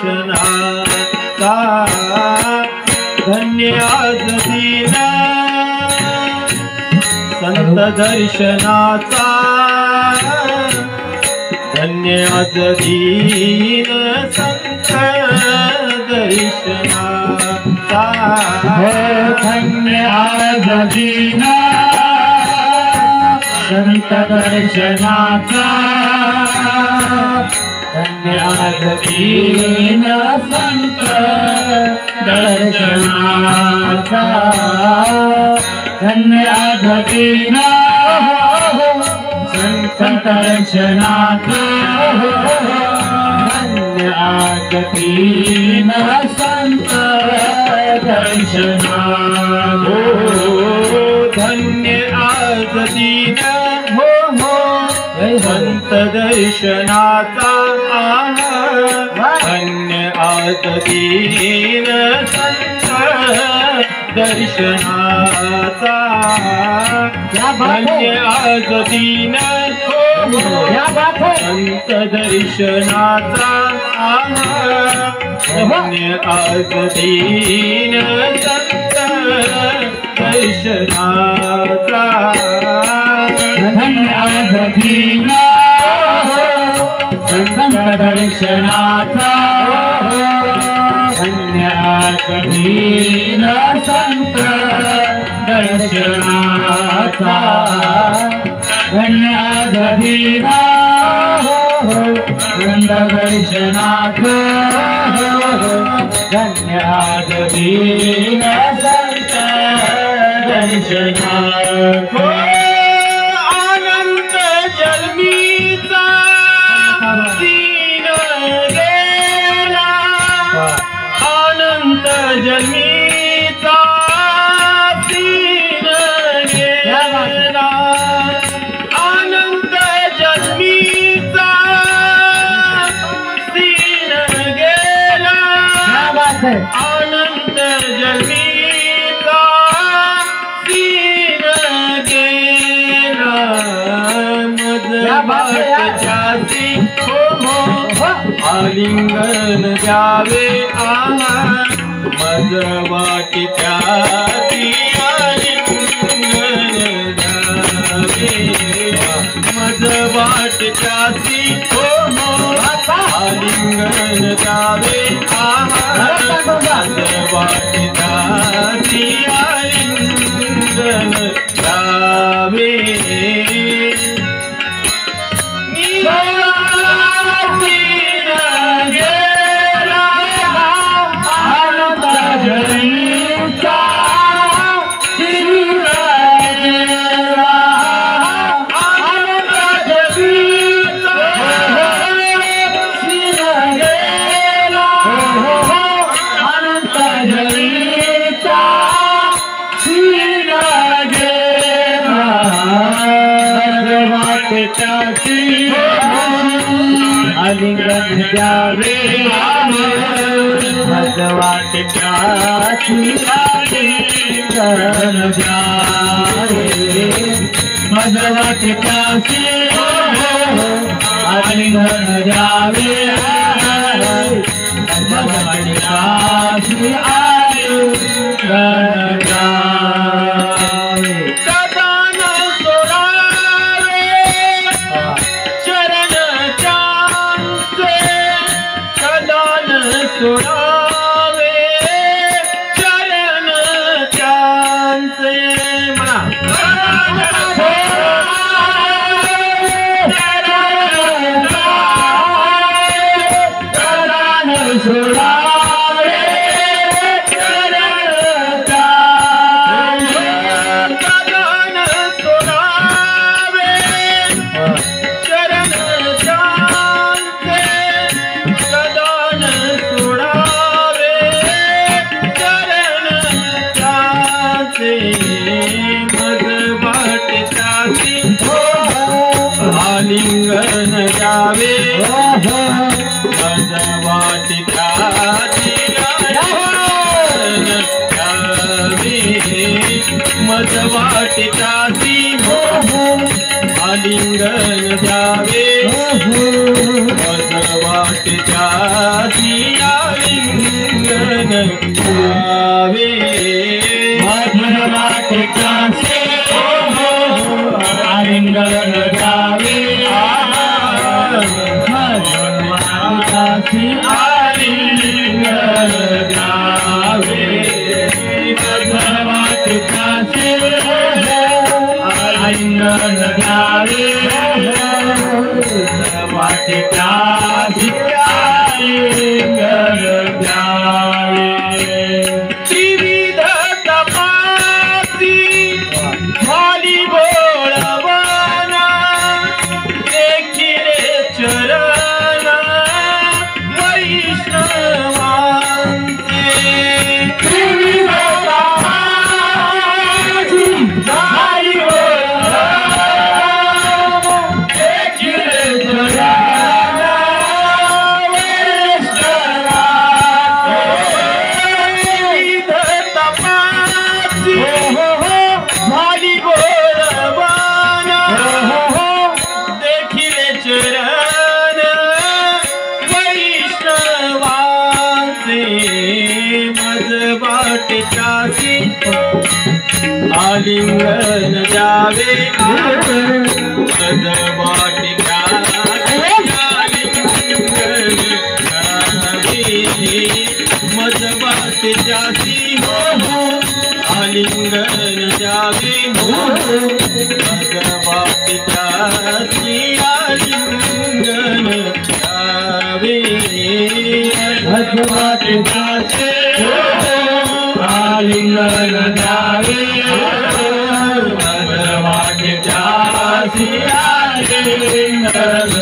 दर्शनाचा धन्य आज दिन संत दर्शनाचा धन्य आज दिन संत दर्शनाचा धन्य आज दिन संत दर्शनाचा धन्य आज दिन संत दर्शनाचा धन्य आज दिन संत दर्शनाचा धन्य आज दिन संत दर्शनाचा धन्य आज दिन संत दर्शनाचा धन्य आज दिन संत दर्शनाचा धन्य आज दिन संत दर्शनाचा धन्य आज दिन संत दर्शनाचा धन्य आज दिन संत दर्शनाचा धन्य आज दिन संत दर्शनाचा धन्य आज दिन संत दर्शनाचा धन्य आज दिन संत दर्शनाचा अनंत जन्मीचा सीन गेला अनंत जन्मीचा सीन गेला अनंत जन्मीचा सीन गेला अनंत जन्मीचा सीन गेला मजबाटच्यासी आलिंगन द्यावे मजबाटच्यासी आलिंगन द्यावे मजबाटच्यासी आलिंगन द्यावे मजबाटच्यासी आलिंगन द्यावे आलिंगन द्यावे मजवाटच्यासी आलिंगन द्यावे मजवाटच्यासी आलिंगन द्यावे मजवाटच्यासी आलिंगन द्यावे सोडावे चरण चांचे म्हणा चरण सोडावे चरण आलिंगन द्यावे मजवाटिकाची मजवाटिकाची आलिंगन द्यावे मजवाटिकाची जावे मधुवाटिकासी आलिंगन द्यावे मधुवाटिकासी आलिंगन द्यावे मधुवाटिकासी आलिंगन द्यावे मधुवाटिकासी आलिंगन द्यावे त्रिविध तपासी झाली बोळवना देखिले चरण वैष्णवांचे झाली मधुवाटिकासी आलिंगन द्यावे मधुवाटिकासी मधुवाटिकासी आलिंगन द्यावे मधुवाटिकासी आलिंगन द्यावे मधुवाटिकासी आलिंगन द्यावे मधुवाटिकासी आलिंगन